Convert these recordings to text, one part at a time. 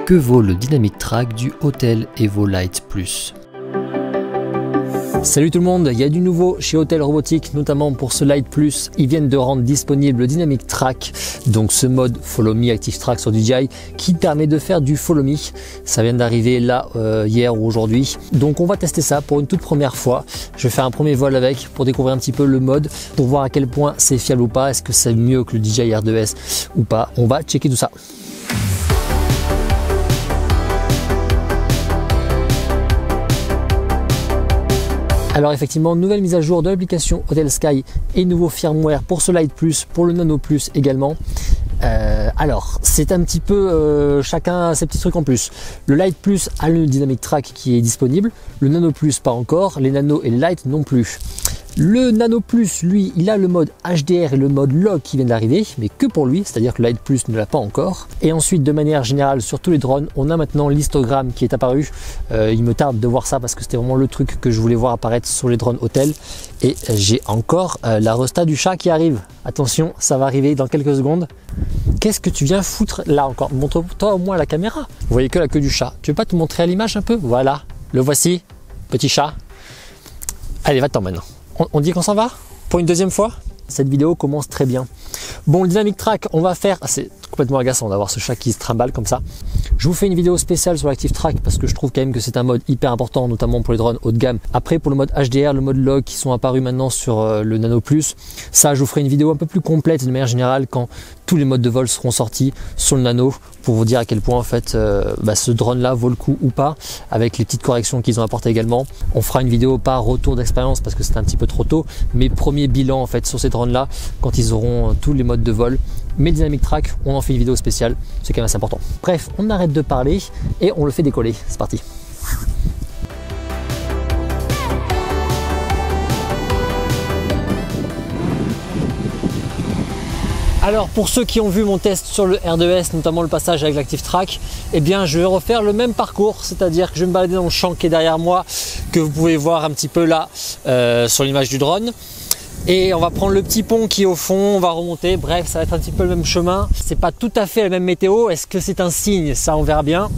Que vaut le Dynamic Track du Autel Evo Lite Plus? Salut tout le monde, il y a du nouveau chez Autel Robotique, notamment pour ce Lite Plus. Ils viennent de rendre disponible le Dynamic Track, donc ce mode Follow Me Active Track sur DJI qui permet de faire du Follow Me. Ça vient d'arriver là hier ou aujourd'hui. Donc on va tester ça pour une toute première fois. Je vais faire un premier vol avec pour découvrir un petit peu le mode, pour voir à quel point c'est fiable ou pas. Est-ce que c'est mieux que le DJI R2S ou pas? On va checker tout ça. Alors effectivement, nouvelle mise à jour de l'application Autel Sky et nouveau firmware pour ce Lite Plus, pour le Nano Plus également. Alors, c'est un petit peu chacun a ses petits trucs en plus. Le Lite Plus a le Dynamic Track qui est disponible, le Nano Plus pas encore, les Nano et le Lite non plus. Le Nano Plus, lui, il a le mode HDR et le mode log qui viennent d'arriver, mais que pour lui, c'est-à-dire que le Lite Plus ne l'a pas encore. Et ensuite, de manière générale, sur tous les drones, on a maintenant l'histogramme qui est apparu. Il me tarde de voir ça parce que c'était vraiment le truc que je voulais voir apparaître sur les drones Autel. Et j'ai encore la resta du chat qui arrive. Attention, ça va arriver dans quelques secondes. Qu'est-ce que tu viens foutre là encore? Montre-toi au moins la caméra. Vous voyez que la queue du chat. Tu veux pas te montrer à l'image un peu? Voilà, le voici, petit chat. Allez, va-t'en maintenant. On dit qu'on s'en va pour une deuxième fois? Cette vidéo commence très bien. Bon, le Dynamic Track, on va faire... C'est complètement agaçant d'avoir ce chat qui se trimballe comme ça. Je vous fais une vidéo spéciale sur l'Active Track parce que je trouve quand même que c'est un mode hyper important, notamment pour les drones haut de gamme. Après, pour le mode HDR, le mode log qui sont apparus maintenant sur le Nano Plus, ça, je vous ferai une vidéo un peu plus complète de manière générale quand tous les modes de vol seront sortis sur le Nano pour vous dire à quel point en fait ce drone là vaut le coup ou pas, avec les petites corrections qu'ils ont apportées également. On fera une vidéo pas retour d'expérience parce que c'est un petit peu trop tôt, mais premier bilan en fait sur ces drones là quand ils auront tous les modes de vol. Mais Dynamic Track, on en fait une vidéo spéciale, c'est quand même assez important. Bref, on arrête de parler et on le fait décoller. C'est parti. Alors pour ceux qui ont vu mon test sur le R2S, notamment le passage avec l'Active Track, eh bien je vais refaire le même parcours, c'est-à-dire que je vais me balader dans le champ qui est derrière moi, que vous pouvez voir un petit peu là sur l'image du drone. Et on va prendre le petit pont qui est au fond, on va remonter, bref ça va être un petit peu le même chemin. C'est pas tout à fait la même météo, est-ce que c'est un signe? Ça on verra bien.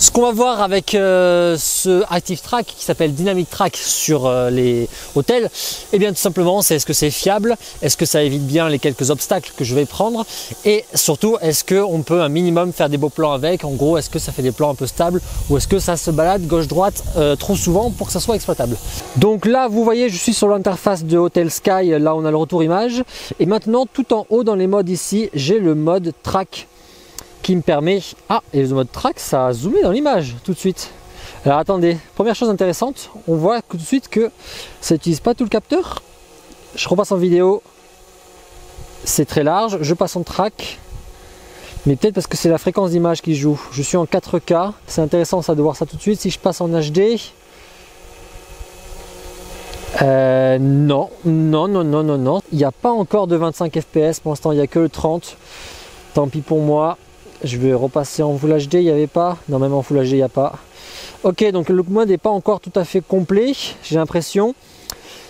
Ce qu'on va voir avec ce Active Track qui s'appelle Dynamic Track sur les hôtels, eh bien tout simplement c'est est-ce que c'est fiable, est-ce que ça évite bien les quelques obstacles que je vais prendre et surtout est-ce qu'on peut un minimum faire des beaux plans avec, en gros est-ce que ça fait des plans un peu stables ou est-ce que ça se balade gauche-droite trop souvent pour que ça soit exploitable. Donc là vous voyez je suis sur l'interface de Autel Sky, là on a le retour image et maintenant tout en haut dans les modes ici j'ai le mode Track qui me permet... Ah, et le mode track, ça a zoomé dans l'image tout de suite. Alors attendez, première chose intéressante, on voit tout de suite que ça n'utilise pas tout le capteur. Je repasse en vidéo, c'est très large, je passe en track, mais peut-être parce que c'est la fréquence d'image qui joue. Je suis en 4K, c'est intéressant ça de voir ça tout de suite. Si je passe en HD... non, il n'y a pas encore de 25 fps, pour l'instant il n'y a que le 30. Tant pis pour moi. Je vais repasser en Full HD, il n'y avait pas. Non, même en Full HD, il n'y a pas. Ok, donc le mode n'est pas encore tout à fait complet, j'ai l'impression.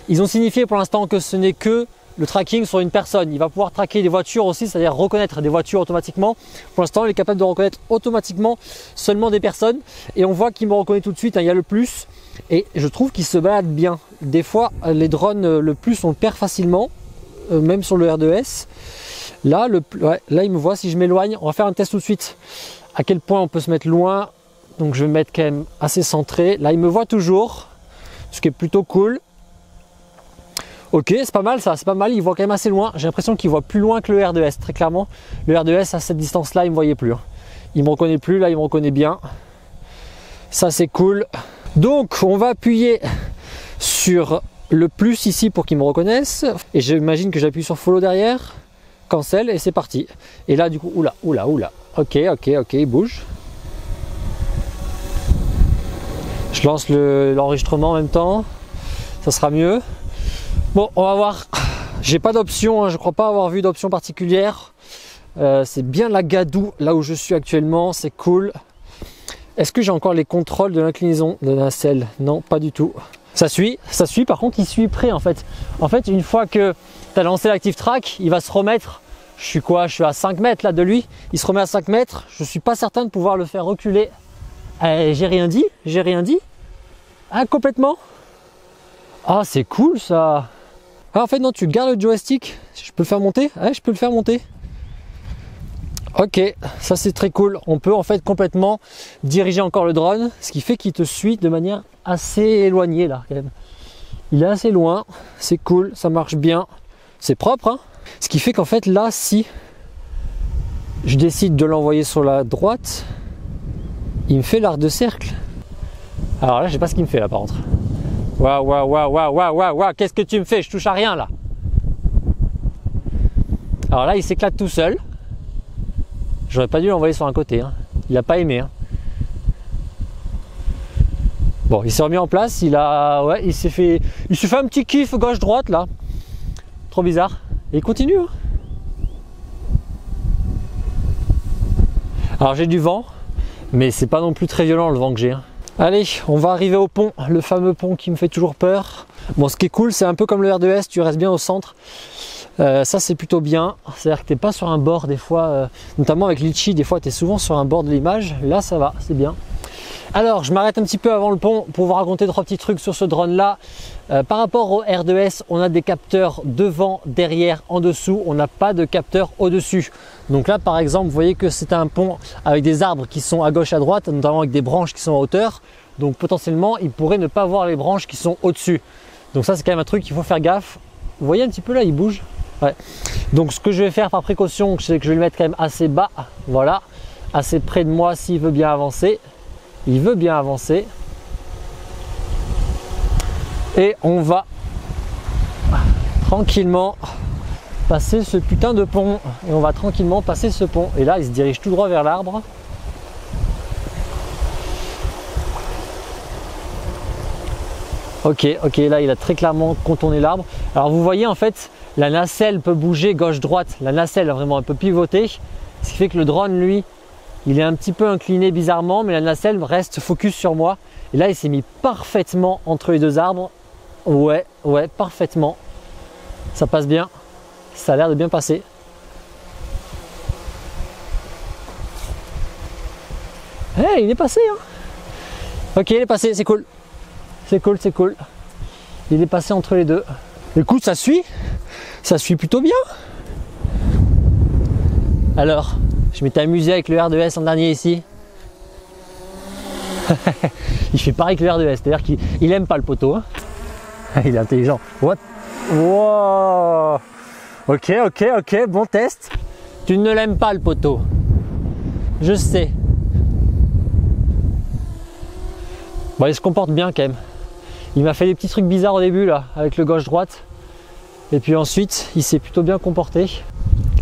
Ils ont signifié pour l'instant que ce n'est que le tracking sur une personne. Il va pouvoir traquer des voitures aussi, c'est-à-dire reconnaître des voitures automatiquement. Pour l'instant, il est capable de reconnaître automatiquement seulement des personnes. Et on voit qu'il me reconnaît tout de suite, hein, il y a le plus. Et je trouve qu'il se balade bien. Des fois, les drones, le plus, on le perd facilement, même sur le R2S. Là, là, il me voit. Si je m'éloigne, on va faire un test tout de suite. À quel point on peut se mettre loin. Donc, je vais me mettre quand même assez centré. Là, il me voit toujours, ce qui est plutôt cool. Ok, c'est pas mal ça, c'est pas mal. Il voit quand même assez loin. J'ai l'impression qu'il voit plus loin que le R2S, très clairement. Le R2S, à cette distance-là, il me voyait plus. Il me reconnaît plus. Là, il me reconnaît bien. Ça, c'est cool. Donc, on va appuyer sur le plus ici pour qu'il me reconnaisse. Et j'imagine que j'appuie sur Follow derrière. Cancel et c'est parti. Et là du coup, oula. Ok, il bouge. Je lance l'enregistrement en même temps. Ça sera mieux. Bon, on va voir. J'ai pas d'option, hein, je crois pas avoir vu d'option particulière. C'est bien la gadoue là où je suis actuellement, c'est cool. Est-ce que j'ai encore les contrôles de l'inclinaison de la nacelle? Non, pas du tout. Ça suit, par contre il suit près en fait. En fait, une fois que tu as lancé l'Active Track, il va se remettre Je suis quoi? Je suis à 5 mètres là de lui. Il se remet à 5 mètres. Je suis pas certain de pouvoir le faire reculer. J'ai rien dit. J'ai rien dit. Ah, complètement. Ah, c'est cool ça. Ah, en fait, non, tu gardes le joystick. Je peux le faire monter? Ouais, je peux le faire monter. Ok, ça c'est très cool. On peut en fait complètement diriger encore le drone, ce qui fait qu'il te suit de manière assez éloignée là quand même. Il est assez loin, c'est cool, ça marche bien, c'est propre, hein. Ce qui fait qu'en fait là, si je décide de l'envoyer sur la droite, il me fait l'arc de cercle. Alors là, je sais pas ce qu'il me fait là par contre. Waouh, waouh, waouh, waouh, waouh, waouh, waouh, qu'est-ce que tu me fais? Je touche à rien là. Alors là, il s'éclate tout seul. J'aurais pas dû l'envoyer sur un côté, hein. Il a pas aimé, hein. Bon, il s'est remis en place, il s'est fait un petit kiff gauche-droite là. Trop bizarre. Et il continue, hein. Alors j'ai du vent, mais c'est pas non plus très violent le vent que j'ai, hein. Allez, on va arriver au pont, le fameux pont qui me fait toujours peur. Bon, ce qui est cool, c'est un peu comme le R2S, tu restes bien au centre. Ça c'est plutôt bien, c'est-à-dire que tu n'es pas sur un bord des fois, notamment avec Litchi, des fois tu es souvent sur un bord de l'image, là ça va, c'est bien. Alors je m'arrête un petit peu avant le pont pour vous raconter 3 petits trucs sur ce drone là. Par rapport au R2S, on a des capteurs devant, derrière, en dessous, on n'a pas de capteur au-dessus. Donc là par exemple, vous voyez que c'est un pont avec des arbres qui sont à gauche à droite, notamment avec des branches qui sont en hauteur, donc potentiellement il pourrait ne pas voir les branches qui sont au-dessus. Donc ça c'est quand même un truc qu'il faut faire gaffe. Vous voyez un petit peu là, il bouge. Ouais. Donc ce que je vais faire par précaution, c'est que je vais le mettre quand même assez bas, voilà, assez près de moi s'il veut bien avancer. Il veut bien avancer. Et on va tranquillement passer ce putain de pont. Et on va tranquillement passer ce pont. Et là, il se dirige tout droit vers l'arbre. Ok, là il a très clairement contourné l'arbre. Alors vous voyez en fait, la nacelle peut bouger gauche-droite. La nacelle vraiment un peu pivoter. Ce qui fait que le drone, lui, il est un petit peu incliné bizarrement, mais la nacelle reste focus sur moi. Et là, il s'est mis parfaitement entre les deux arbres. Ouais, parfaitement. Ça passe bien. Ça a l'air de bien passer. Hey, il est passé, hein. Ok, il est passé, c'est cool. C'est cool. Il est passé entre les deux. Écoute, ça suit plutôt bien. Alors, je m'étais amusé avec le R2S en dernier ici. Il fait pareil que le R2S, c'est-à-dire qu'il aime pas le poteau, hein. Il est intelligent. What? Wow. Ok, bon test. Tu ne l'aimes pas le poteau. Je sais. Bon, il se comporte bien quand même. Il m'a fait des petits trucs bizarres au début là, avec le gauche-droite. Et puis ensuite, il s'est plutôt bien comporté.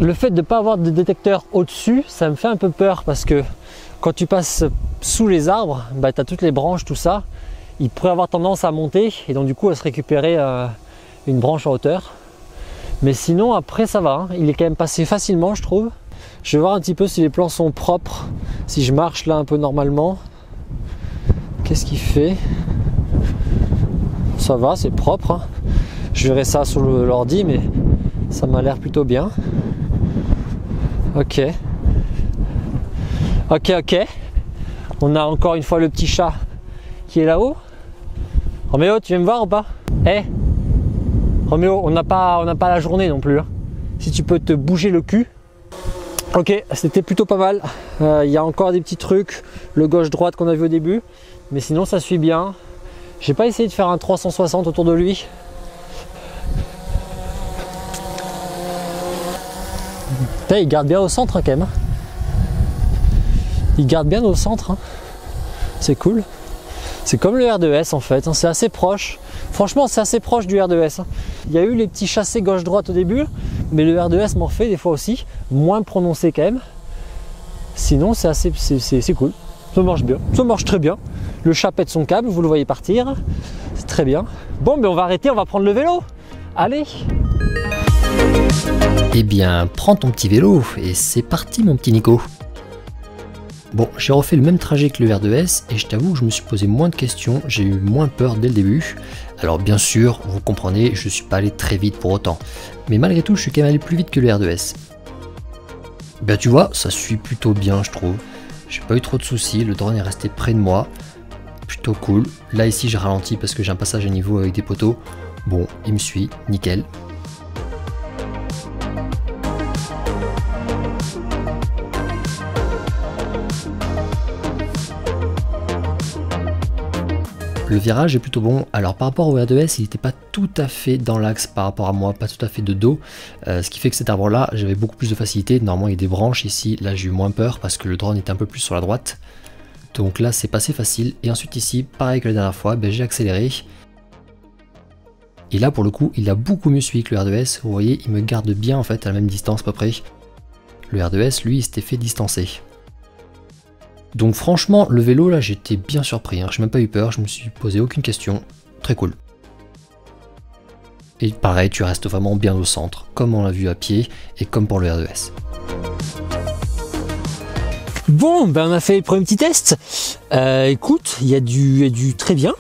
Le fait de ne pas avoir de détecteur au-dessus, ça me fait un peu peur parce que quand tu passes sous les arbres, bah, tu as toutes les branches, tout ça. Il pourrait avoir tendance à monter et donc du coup à se récupérer une branche en hauteur. Mais sinon, après ça va, hein. Il est quand même passé facilement, je trouve. Je vais voir un petit peu si les plans sont propres, si je marche là un peu normalement. Qu'est-ce qu'il fait? Ça va, c'est propre, hein. Je verrai ça sur l'ordi, mais ça m'a l'air plutôt bien. Ok. On a encore une fois le petit chat qui est là-haut. Roméo, tu viens me voir ou pas? Roméo, on n'a pas la journée non plus, hein. Si tu peux te bouger le cul. Ok, c'était plutôt pas mal. Il y a encore des petits trucs, le gauche-droite qu'on a vu au début. Mais sinon, ça suit bien. J'ai pas essayé de faire un 360 autour de lui. Putain, il garde bien au centre, hein, quand même. Il garde bien au centre, hein. C'est cool. C'est comme le R2S en fait, hein. C'est assez proche. Franchement, c'est assez proche du R2S, hein. Il y a eu les petits chassés gauche-droite au début, mais le R2S m'en fait des fois aussi, moins prononcé quand même. Sinon, c'est cool. Ça marche bien, ça marche très bien. Le chat pète son câble, vous le voyez partir. C'est très bien. Bon, mais on va arrêter, on va prendre le vélo. Allez! Eh bien, prends ton petit vélo et c'est parti mon petit Nico. Bon, j'ai refait le même trajet que le R2S et je t'avoue que je me suis posé moins de questions, j'ai eu moins peur dès le début. Alors bien sûr, vous comprenez, je suis pas allé très vite pour autant. Mais malgré tout, je suis quand même allé plus vite que le R2S. Ben tu vois, ça suit plutôt bien je trouve. J'ai pas eu trop de soucis, le drone est resté près de moi. Plutôt cool. Là ici j'ai ralenti parce que j'ai un passage à niveau avec des poteaux. Bon, il me suit, nickel. Le virage est plutôt bon. Alors par rapport au R2S, il n'était pas tout à fait dans l'axe par rapport à moi, pas tout à fait de dos. Ce qui fait que cet arbre là, j'avais beaucoup plus de facilité. Normalement il y a des branches ici, là j'ai eu moins peur parce que le drone était un peu plus sur la droite. Donc là c'est passé facile. Et ensuite ici, pareil que la dernière fois, ben, j'ai accéléré. Et là pour le coup, il a beaucoup mieux suivi que le R2S. Vous voyez, il me garde bien en fait à la même distance à peu près. Le R2S, lui, il s'était fait distancer. Donc franchement, le vélo là, j'étais bien surpris, hein. J'ai même pas eu peur, je me suis posé aucune question. Très cool. Et pareil, tu restes vraiment bien au centre, comme on l'a vu à pied et comme pour le R2S. Bon, ben on a fait le premier petit test. Écoute, il y a du très bien.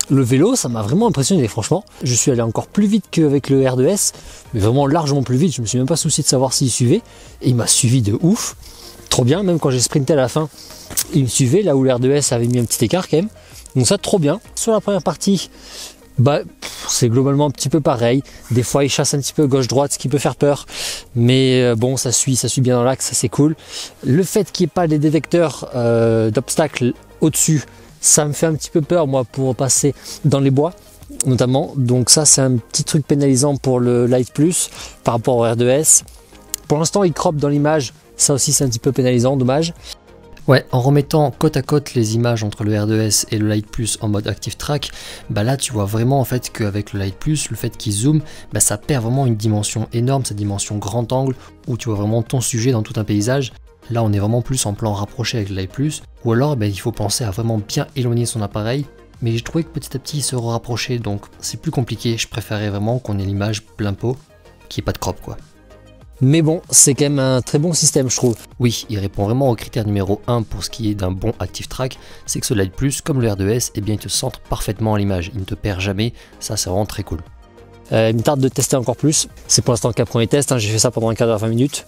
Le vélo, ça m'a vraiment impressionné, franchement. Je suis allé encore plus vite qu'avec le R2S, mais vraiment largement plus vite. Je me suis même pas soucié de savoir s'il suivait. Et il m'a suivi de ouf. Trop bien, même quand j'ai sprinté à la fin, il me suivait là où le R2S avait mis un petit écart quand même. Donc ça, trop bien. Sur la première partie, bah, c'est globalement un petit peu pareil. Des fois, il chasse un petit peu gauche-droite, ce qui peut faire peur. Mais bon, ça suit bien dans l'axe, ça c'est cool. Le fait qu'il n'y ait pas les détecteurs d'obstacles au-dessus, ça me fait un petit peu peur, moi, pour passer dans les bois, notamment. Donc ça, c'est un petit truc pénalisant pour le Lite Plus par rapport au R2S. Pour l'instant, il crop dans l'image. Ça aussi, c'est un petit peu pénalisant, dommage. Ouais, en remettant côte à côte les images entre le R2S et le Lite Plus en mode Active Track, bah là tu vois vraiment en fait qu'avec le Lite Plus, le fait qu'il zoome, bah ça perd vraiment une dimension énorme, cette dimension grand angle, où tu vois vraiment ton sujet dans tout un paysage. Là on est vraiment plus en plan rapproché avec le Lite Plus, ou alors bah, il faut penser à vraiment bien éloigner son appareil, mais j'ai trouvé que petit à petit il se rapprochait, donc c'est plus compliqué, je préférais vraiment qu'on ait l'image plein pot, qu'il n'y ait pas de crop quoi. Mais bon, c'est quand même un très bon système, je trouve. Oui, il répond vraiment au critère numéro 1 pour ce qui est d'un bon Active Track, c'est que ce Lite Plus, comme le R2S, eh bien, il te centre parfaitement à l'image, il ne te perd jamais, ça c'est vraiment très cool. Il me tarde de tester encore plus, c'est pour l'instant qu'un premier test, hein. J'ai fait ça pendant un quart d'heure, 20 minutes.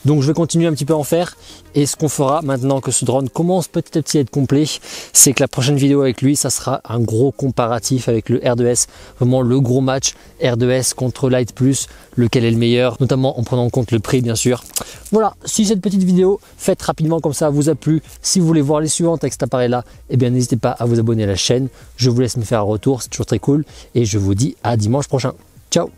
Donc je vais continuer un petit peu à en faire, et ce qu'on fera maintenant que ce drone commence petit à petit à être complet, c'est que la prochaine vidéo avec lui, ça sera un gros comparatif avec le R2S, vraiment le gros match R2S contre Lite Plus, lequel est le meilleur, notamment en prenant en compte le prix bien sûr. Voilà, si cette petite vidéo faite rapidement comme ça vous a plu, si vous voulez voir les suivantes avec cet appareil là, eh bien n'hésitez pas à vous abonner à la chaîne, je vous laisse me faire un retour, c'est toujours très cool, et je vous dis à dimanche prochain. Ciao.